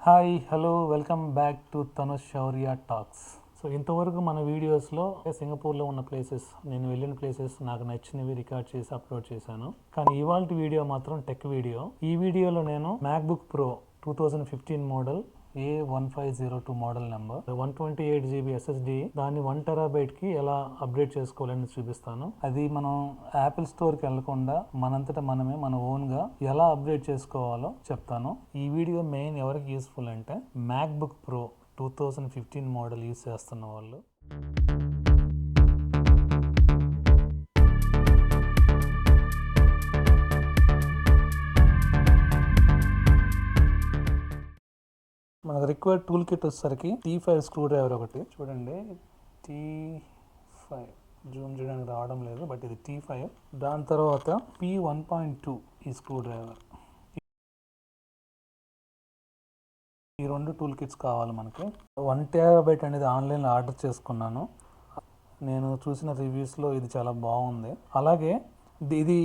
Hi hello welcome back to Tanush Shaurya talks. So ఇంతవరకు మన వీడియోస్లో సింగపూర్లో ఉన్న ప్లేసెస్, నేను వెళ్ళిన ప్లేసెస్, నాకు నచ్చినవి రికార్డ్ చేసి అప్లోడ్ చేశాను. కానీ ఇవాళ వీడియో మాత్రం టెక్ వీడియో. ఈ వీడియోలో నేను MacBook pro 2015 model A1502 model number 128 GB SSD దాన్ని 1 TB కి ఎలా అప్డేట్ చేసుకోవాలని చూపిస్తాను. అది మనం యాపిల్ స్టోర్కి వెళ్లకుండా మనంతటా మనమే మన ఓన్గా ఎలా అప్డేట్ చేసుకోవాలో చెప్తాను. ఈ వీడియో మెయిన్ ఎవరికి యూస్ఫుల్ అంటే మ్యాక్బుక్ ప్రో 2015 మోడల్ యూస్ చేస్తున్న వాళ్ళు. మనకు రిక్వైర్డ్ టూల్ కిట్ వచ్చేసరికి T5 స్క్రూ డ్రైవర్ ఒకటి చూడండి. T5 జూమ్ చేయడానికి రావడం లేదు, బట్ ఇది T5. దాని తర్వాత P1.2 ఈ స్క్రూ డ్రైవర్. ఈ రెండు టూల్ కిట్స్ కావాలి మనకి. 1 TB అనేది ఆన్లైన్లో ఆర్డర్ చేసుకున్నాను. నేను చూసిన రివ్యూస్లో ఇది చాలా బాగుంది. అలాగే ఇది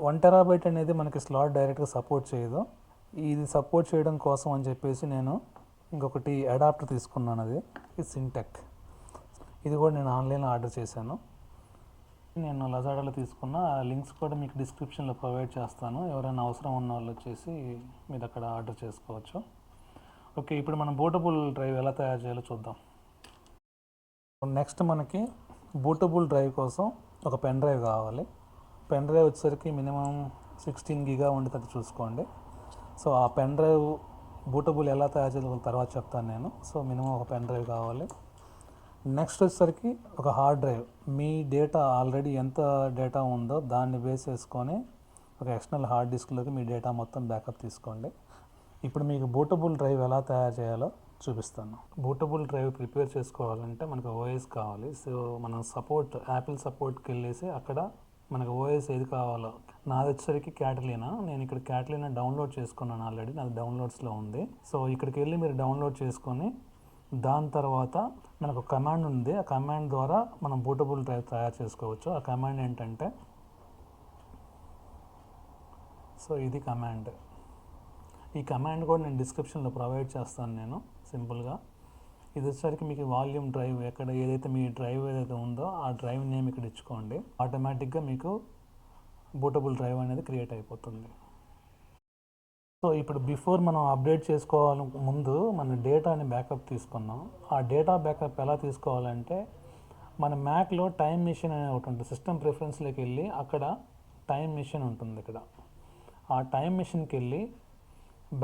1 TB అనేది మనకి స్లాట్ డైరెక్ట్గా సపోర్ట్ చేయదు. ఇది సపోర్ట్ చేయడం కోసం అని చెప్పేసి నేను ఇంకొకటి అడాప్టర్ తీసుకున్నాను. అది సింటెక్. ఇది కూడా నేను ఆన్లైన్లో ఆర్డర్ చేశాను. నేను లజాడాలో తీసుకున్న లింక్స్ కూడా మీకు డిస్క్రిప్షన్లో ప్రొవైడ్ చేస్తాను. ఎవరైనా అవసరం ఉన్న వాళ్ళు వచ్చేసి మీరు అక్కడ ఆర్డర్ చేసుకోవచ్చు. ఓకే, ఇప్పుడు మనం బూటబుల్ డ్రైవ్ ఎలా తయారు చేయాలో చూద్దాం. నెక్స్ట్ మనకి బూటబుల్ డ్రైవ్ కోసం ఒక పెన్ డ్రైవ్ కావాలి. పెన్ డ్రైవ్ వచ్చేసరికి మినిమం 16 GB ఉండేటట్టు చూసుకోండి. సో ఆ పెన్ డ్రైవ్ బూటబుల్ ఎలా తయారు చేయాలో తర్వాత చెప్తాను నేను. సో మినిమం ఒక పెన్ డ్రైవ్ కావాలి. నెక్స్ట్ వచ్చేసరికి ఒక హార్డ్ డ్రైవ్. మీ డేటా ఆల్రెడీ ఎంత డేటా ఉందో దాన్ని బేస్ చేసుకొని ఒక ఎక్స్టర్నల్ హార్డ్ డిస్క్లోకి మీ డేటా మొత్తం బ్యాకప్ తీసుకోండి. ఇప్పుడు మీకు బూటబుల్ డ్రైవ్ ఎలా తయారు చేయాలో చూపిస్తాను. బూటబుల్ డ్రైవ్ ప్రిపేర్ చేసుకోవాలంటే మనకు ఓఎస్ కావాలి. సో మనం యాపిల్ సపోర్ట్కి వెళ్ళేసి అక్కడ మనకు ఓఎస్ ఏది కావాలో, నాది వచ్చేసరికి క్యాటలీనా. నేను ఇక్కడ క్యాటలీనా డౌన్లోడ్ చేసుకున్నాను ఆల్రెడీ, నాది డౌన్లోడ్స్లో ఉంది. సో ఇక్కడికి వెళ్ళి మీరు డౌన్లోడ్ చేసుకొని దాని తర్వాత మనకు కమాండ్ ఉంది. ఆ కమాండ్ ద్వారా మనం బూటబుల్ డ్రైవ్ తయారు చేసుకోవచ్చు. ఆ కమాండ్ ఏంటంటే, సో ఇది కమాండ్. ఈ కమాండ్ కూడా నేను డిస్క్రిప్షన్లో ప్రొవైడ్ చేస్తాను నేను సింపుల్గా. ఇది వచ్చేసరికి మీకు వాల్యూమ్ డ్రైవ్, ఎక్కడ ఏదైతే మీ డ్రైవ్ ఏదైతే ఉందో ఆ డ్రైవ్ నేమ్ ఇక్కడ ఇచ్చుకోండి. ఆటోమేటిక్గా మీకు బూటబుల్ డ్రైవ్ అనేది క్రియేట్ అయిపోతుంది. సో ఇప్పుడు బిఫోర్ మనం అప్డేట్ చేసుకోవాలి ముందు మన డేటాని బ్యాకప్ తీసుకున్నాం. ఆ డేటా బ్యాకప్ ఎలా తీసుకోవాలంటే, మన మ్యాక్లో టైం మిషన్ అనే ఒకటి ఉంటుంది. సిస్టమ్ ప్రిఫరెన్స్లోకి వెళ్ళి అక్కడ టైం మిషన్ ఉంటుంది. ఇక్కడ ఆ టైం మిషన్కి వెళ్ళి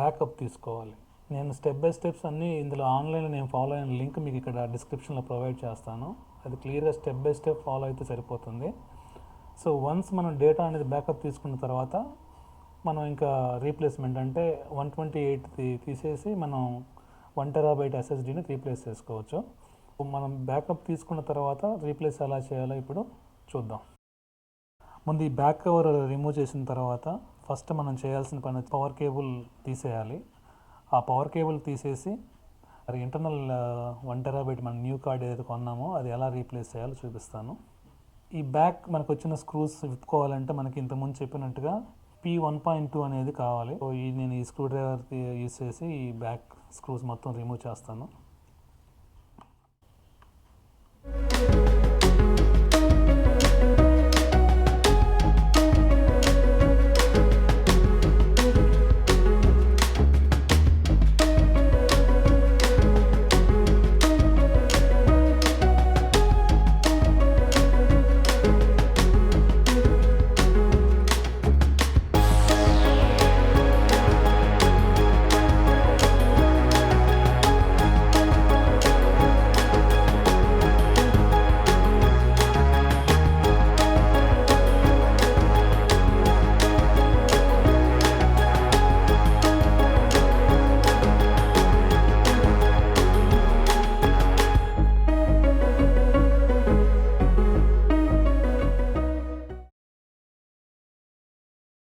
బ్యాకప్ తీసుకోవాలి. నేను స్టెప్ బై స్టెప్స్ అన్నీ ఇందులో ఆన్లైన్లో నేను ఫాలో అయిన లింక్ మీకు ఇక్కడ డిస్క్రిప్షన్లో ప్రొవైడ్ చేస్తాను. అది క్లియర్గా స్టెప్ బై స్టెప్ ఫాలో అయితే సరిపోతుంది. సో వన్స్ మనం డేటా అనేది బ్యాకప్ తీసుకున్న తర్వాత మనం ఇంకా రీప్లేస్మెంట్ అంటే 128 తీసేసి మనం 1 TB SSDని రీప్లేస్ చేసుకోవచ్చు. మనం బ్యాకప్ తీసుకున్న తర్వాత రీప్లేస్ ఎలా చేయాలో ఇప్పుడు చూద్దాం. ముందు ఈ బ్యాక్ కవర్ రిమూవ్ చేసిన తర్వాత ఫస్ట్ మనం చేయాల్సిన పని పవర్ కేబుల్ తీసేయాలి. ఆ పవర్ కేబుల్ తీసేసి మరి ఇంటర్నల్ 1 TB మన న్యూ కార్డ్ ఏదైతే కొన్నామో అది ఎలా రీప్లేస్ చేయాలో చూపిస్తాను. ఈ బ్యాక్ మనకు వచ్చిన స్క్రూస్ విప్పుకోవాలంటే మనకి ఇంతకుముందు చెప్పినట్టుగా P1.2 అనేది కావాలి. సో నేను ఈ స్క్రూ డ్రైవర్ యూస్ చేసి ఈ బ్యాక్ స్క్రూస్ మొత్తం రిమూవ్ చేస్తాను.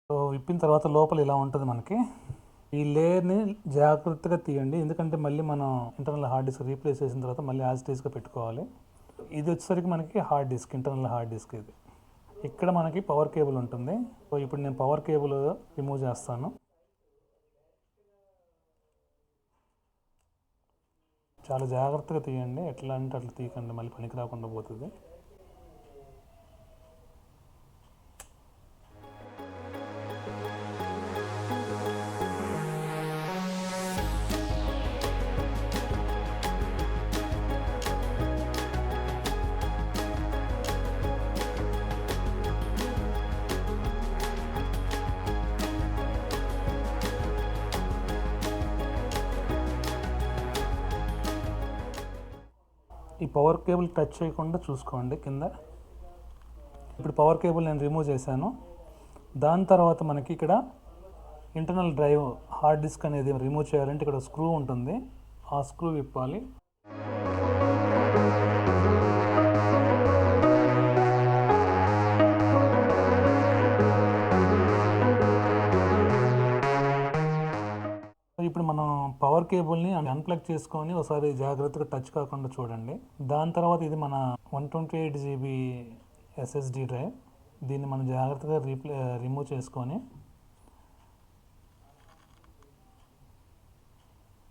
సో విప్పిన తర్వాత లోపల ఇలా ఉంటుంది మనకి. ఈ లేయర్ని జాగ్రత్తగా తీయండి, ఎందుకంటే మళ్ళీ మనం ఇంటర్నల్ హార్డ్ డిస్క్ రీప్లేస్ చేసిన తర్వాత మళ్ళీ యాజ్ డీస్గా పెట్టుకోవాలి. ఇది వచ్చేసరికి మనకి hard disk, internal hard disk. ఇది ఇక్కడ మనకి పవర్ కేబుల్ ఉంటుంది. సో ఇప్పుడు నేను పవర్ కేబుల్ రిమూవ్ చేస్తాను. చాలా జాగ్రత్తగా తీయండి, ఎట్లా అంటే అట్లా తీయకండి, మళ్ళీ పనికి రాకుండా పోతుంది. ఈ పవర్ కేబుల్ టచ్ చేయకుండా చూసుకోండి కింద. ఇప్పుడు పవర్ కేబుల్ నేను రిమూవ్ చేశాను. దాని తర్వాత మనకి ఇక్కడ ఇంటర్నల్ డ్రైవ్ హార్డ్ డిస్క్ అనేది రిమూవ్ చేయాలంటే ఇక్కడ స్క్రూ ఉంటుంది, ఆ స్క్రూ విప్పాలి. ఇప్పుడు మనం పవర్ కేబుల్ని అన్ప్లగ్ చేసుకొని ఒకసారి జాగ్రత్తగా టచ్ కాకుండా చూడండి. దాని తర్వాత ఇది మన 128 GB SSD డ్రైవ్. దీన్ని మనం జాగ్రత్తగా రిమూవ్ చేసుకొని,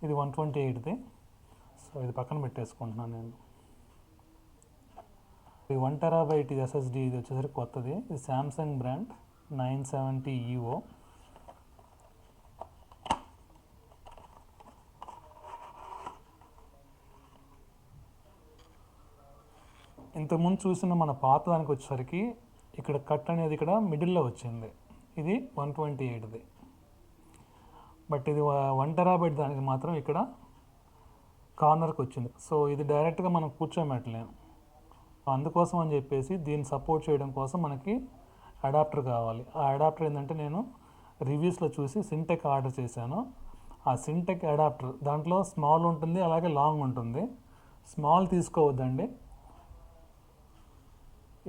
ఇది 128ది, సో ఇది పక్కన పెట్టేసుకుంటున్నాను నేను. ఇది 1 TB ఇది SSD, ఇది వచ్చేసరికి కొత్తది, ఇది శాంసంగ్ బ్రాండ్ 970 EO. ఇంతకుముందు చూసిన మన పాత దానికి వచ్చేసరికి ఇక్కడ కట్ అనేది ఇక్కడ మిడిల్లో వచ్చింది, ఇది 128ది. బట్ ఇది 1 TB దానికి మాత్రం ఇక్కడ కార్నర్కి వచ్చింది. సో ఇది డైరెక్ట్గా మనం కూర్చోబెట్టలేము. అందుకోసం అని చెప్పేసి దీన్ని సపోర్ట్ చేయడం కోసం మనకి అడాప్టర్ కావాలి. ఆ అడాప్టర్ ఏంటంటే నేను రివ్యూస్లో చూసి సింటెక్ ఆర్డర్ చేశాను. ఆ సింటెక్ అడాప్టర్ దాంట్లో స్మాల్ ఉంటుంది, అలాగే లాంగ్ ఉంటుంది. స్మాల్ తీసుకోవద్దండి,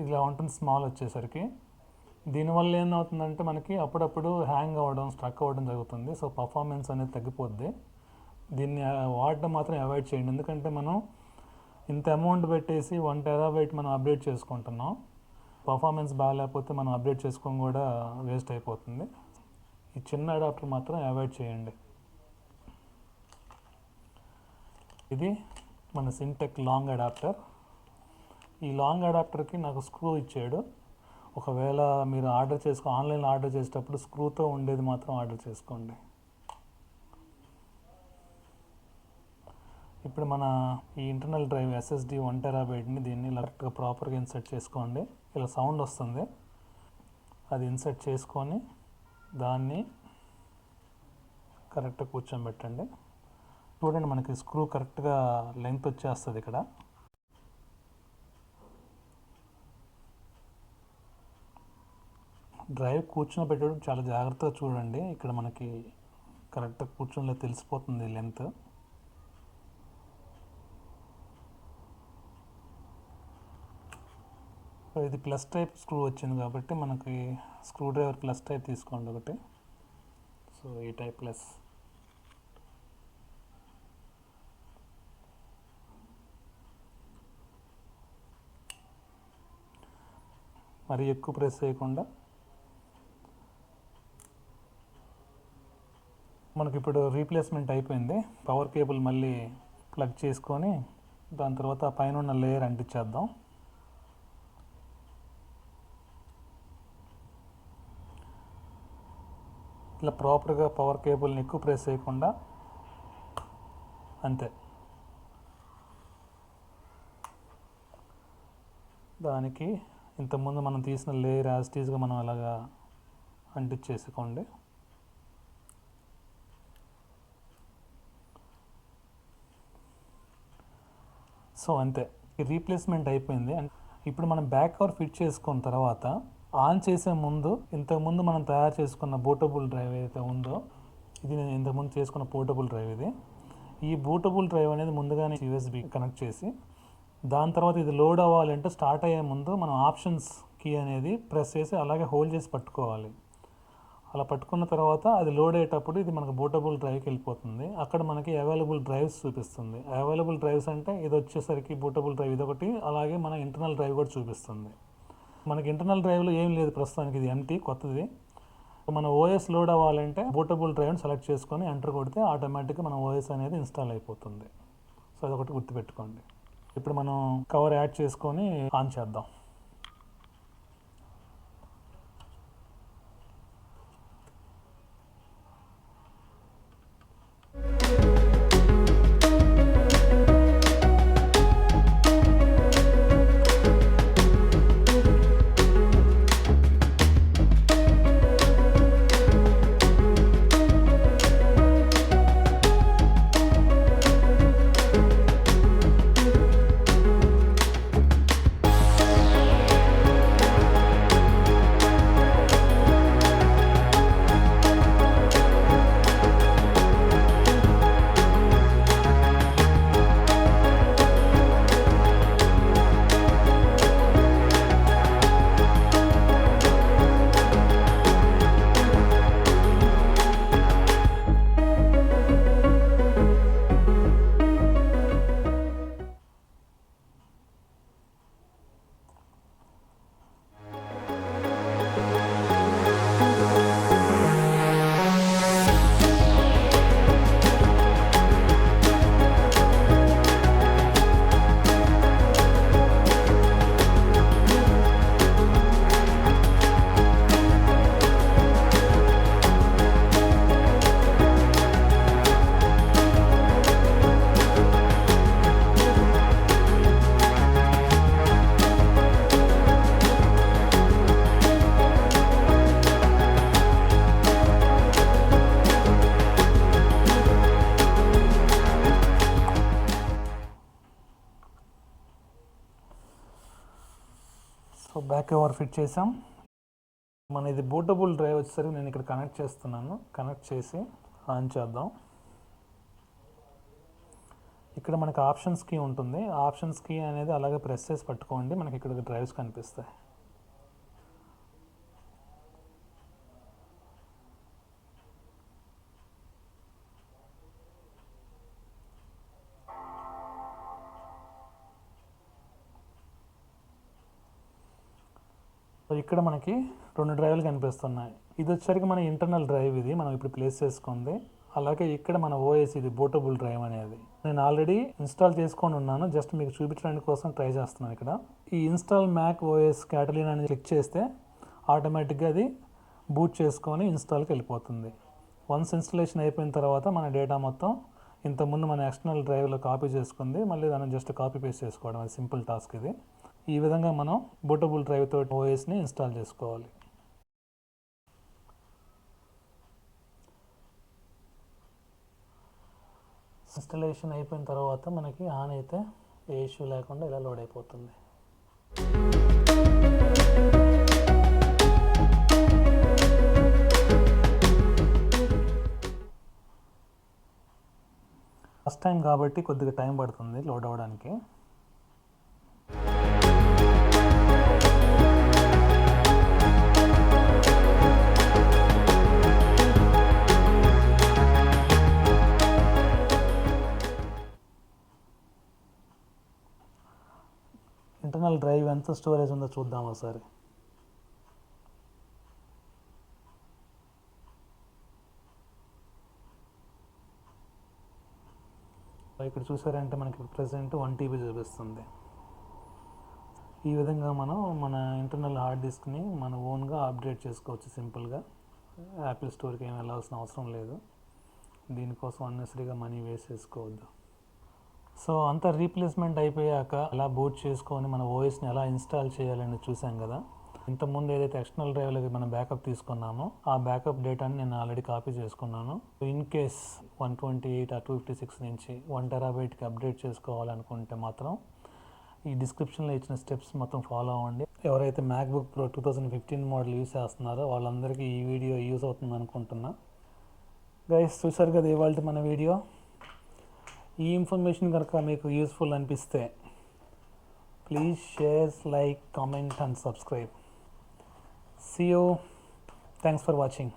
ఇలా ఉంటుంది స్మాల్ వచ్చేసరికి. దీనివల్ల ఏమవుతుందంటే మనకి అప్పుడప్పుడు హ్యాంగ్ అవ్వడం, స్ట్రక్ అవ్వడం జరుగుతుంది. సో పర్ఫార్మెన్స్ అనేది తగ్గిపోద్ది. దీన్ని వాడడం మాత్రం అవాయిడ్ చేయండి, ఎందుకంటే మనం ఇంత అమౌంట్ పెట్టేసి 1 TB మనం అప్డేట్ చేసుకుంటున్నాం. పర్ఫార్మెన్స్ బాగాలేకపోతే మనం అప్డేట్ చేసుకొని కూడా వేస్ట్ అయిపోతుంది. ఈ చిన్న అడాప్టర్ మాత్రం అవాయిడ్ చేయండి. ఇది మన సింటెక్ లాంగ్ అడాప్టర్. ఈ లాంగ్ అడాప్టర్కి నాకు స్క్రూ ఇచ్చాడు. ఒకవేళ మీరు ఆన్లైన్లో ఆర్డర్ చేసేటప్పుడు స్క్రూతో ఉండేది మాత్రం ఆర్డర్ చేసుకోండి. ఇప్పుడు మన ఈ ఇంటర్నల్ డ్రైవ్ SSD 1 TBని దీన్ని కరెక్ట్గా ప్రాపర్గా ఇన్సర్ట్ చేసుకోండి. ఇలా సౌండ్ వస్తుంది, అది ఇన్సర్ట్ చేసుకొని దాన్ని కరెక్ట్గా కూర్చోబెట్టండి. చూడండి, మనకి స్క్రూ కరెక్ట్గా లెంగ్త్ వచ్చేస్తుంది. ఇక్కడ డ్రైవ్ కూర్చోబెట్టడం చాలా జాగ్రత్తగా చూడండి. ఇక్కడ మనకి కరెక్ట్గా కూర్చొని తెలిసిపోతుంది లెంత్. సో ఇది ప్లస్ టైప్ స్క్రూ వచ్చింది కాబట్టి మనకి స్క్రూ డ్రైవర్ ప్లస్ టైప్ తీసుకోండి ఒకటి. సో ఈ టైప్ ప్లస్. మరి ఎక్కువ ప్రెస్ చేయకుండా. మనకి ఇప్పుడు రీప్లేస్మెంట్ అయిపోయింది. పవర్ కేబుల్ మళ్ళీ ప్లగ్ చేసుకొని దాని తర్వాత పైన ఉన్న లేయర్ అంటించేద్దాం. ఇలా ప్రాపర్గా పవర్ కేబుల్ని ఎక్కువ ప్రెస్ చేయకుండా, అంతే. దానికి ఇంతకుముందు మనం తీసిన లేయర్ యాజిటీస్గా మనం అలాగా అంటించేసుకోండి. సో అంతే, ఈ రీప్లేస్మెంట్ అయిపోయింది. ఇప్పుడు మనం బ్యాక్ కవర్ ఫిట్ చేసుకున్న తర్వాత ఆన్ చేసే ముందు ఇంతకుముందు మనం తయారు చేసుకున్న బూటబుల్ డ్రైవ్ ఏదైతే ఉందో, ఇది నేను ఇంతకుముందు చేసుకున్న పోర్టబుల్ డ్రైవ్ ఇది. ఈ బూటబుల్ డ్రైవ్ అనేది ముందుగానే USB కనెక్ట్ చేసి, దాని తర్వాత ఇది లోడ్ అవ్వాలంటే స్టార్ట్ అయ్యే ముందు మనం ఆప్షన్స్ కీ అనేది ప్రెస్ చేసి అలాగే హోల్డ్ చేసి పట్టుకోవాలి. అలా పట్టుకున్న తర్వాత అది లోడ్ అయ్యేటప్పుడు ఇది మనకు బూటబుల్ డ్రైవ్కి వెళ్ళిపోతుంది. అక్కడ మనకి అవైలబుల్ డ్రైవ్స్ చూపిస్తుంది. అవైలబుల్ డ్రైవ్స్ అంటే ఇది వచ్చేసరికి బూటబుల్ డ్రైవ్ ఇదొకటి, అలాగే మన ఇంటర్నల్ డ్రైవ్ కూడా చూపిస్తుంది. మనకి ఇంటర్నల్ డ్రైవ్లో ఏం లేదు ప్రస్తుతానికి, ఇది ఎంటీ కొత్తది. మన ఓఎస్ లోడ్ అవ్వాలంటే బూటబుల్ డ్రైవ్ని సెలెక్ట్ చేసుకొని ఎంటర్ కొడితే ఆటోమేటిక్గా మన ఓఎస్ అనేది ఇన్స్టాల్ అయిపోతుంది. సో అదొకటి గుర్తుపెట్టుకోండి. ఇప్పుడు మనం కవర్ యాడ్ చేసుకొని ఆన్ చేద్దాం. సో బ్యాక్ కవర్ ఫిట్ చేసాం. మన ఇది బూటబుల్ డ్రైవ్ వచ్చేసరికి నేను ఇక్కడ కనెక్ట్ చేస్తున్నాను. కనెక్ట్ చేసి ఆన్ చేద్దాం. ఇక్కడ మనకి ఆప్షన్స్ కీ ఉంటుంది. ఆప్షన్స్ కీ అనేది అలాగే ప్రెస్ చేసి పట్టుకోండి, మనకి ఇక్కడ డ్రైవ్స్ కనిపిస్తాయి. సో ఇక్కడ మనకి 2 డ్రైవ్లు కనిపిస్తున్నాయి. ఇది వచ్చేసరికి మన ఇంటర్నల్ డ్రైవ్, ఇది మనం ఇప్పుడు ప్లేస్ చేసుకుంది. అలాగే ఇక్కడ మన ఓఎస్, ఇది బూటబుల్ డ్రైవ్ అనేది నేను ఆల్రెడీ ఇన్స్టాల్ చేసుకొని ఉన్నాను. జస్ట్ మీకు చూపించడానికి కోసం ట్రై చేస్తున్నాను. ఇక్కడ ఈ ఇన్స్టాల్ మ్యాక్ ఓఎస్ క్యాటలిన్ అని క్లిక్ చేస్తే ఆటోమేటిక్గా అది బూట్ చేసుకొని ఇన్స్టాల్కి వెళ్ళిపోతుంది. వన్స్ ఇన్స్టాలేషన్ అయిపోయిన తర్వాత మన డేటా మొత్తం ఇంతకుముందు మన ఎక్స్టర్నల్ డ్రైవ్లో కాపీ చేసుకుంది, మళ్ళీ దాన్ని జస్ట్ కాపీ పేస్ట్ చేసుకోవడం. అది సింపుల్ టాస్క్ ఇది. ఈ విధంగా మనం బూటబుల్ డ్రైవ్ తోటి ఓఎస్ని ఇన్స్టాల్ చేసుకోవాలి. ఇన్స్టాలేషన్ అయిపోయిన తర్వాత మనకి ఆన్ అయితే ఏ ఇష్యూ లేకుండా ఇలా లోడ్ అయిపోతుంది. ఫస్ట్ టైం కాబట్టి కొద్దిగా టైం పడుతుంది లోడ్ అవ్వడానికి. ఇంటర్నల్ డ్రైవ్ ఎంత స్టోరేజ్ ఉందో చూద్దాం ఒకసారి. ఇక్కడ చూసారంటే మనకి ప్రెసెంట్ 1 TB చూపిస్తుంది. ఈ విధంగా మనం మన ఇంటర్నల్ హార్డ్ డిస్క్ని మన ఓన్గా అప్డేట్ చేసుకోవచ్చు సింపుల్గా. యాపిల్ స్టోర్కి ఏమి వెళ్ళాల్సిన అవసరం లేదు. దీనికోసం అన్నెసరీగా మనీ వేస్ట్ చేసుకోవద్దు. సో అంతా రీప్లేస్మెంట్ అయిపోయాక ఎలా బూట్ చేసుకొని మన ఓఎస్ని ఎలా ఇన్స్టాల్ చేయాలని చూసాం కదా. ఇంతకుముందు ఏదైతే ఎక్స్టర్నల్ డ్రైవ్లకి మనం బ్యాకప్ తీసుకున్నామో ఆ బ్యాకప్ డేటాని నేను ఆల్రెడీ కాపీ చేసుకున్నాను. ఇన్ కేస్ 128 or 256 నుంచి 1 TBకి అప్డేట్ చేసుకోవాలనుకుంటే మాత్రం ఈ డిస్క్రిప్షన్లో ఇచ్చిన స్టెప్స్ మొత్తం ఫాలో అవ్వండి. ఎవరైతే మ్యాక్బుక్ ప్రో 2015 మోడల్ యూస్ చేస్తున్నారో వాళ్ళందరికీ ఈ వీడియో యూస్ అవుతుంది అనుకుంటున్నా. గైస్, చూసారు కదా ఇవాళ మన వీడియో. ఈ ఇన్ఫర్మేషన్ కనుక మీకు యూస్ఫుల్ అనిపిస్తే please share, like, comment and subscribe. See you. Thanks for watching.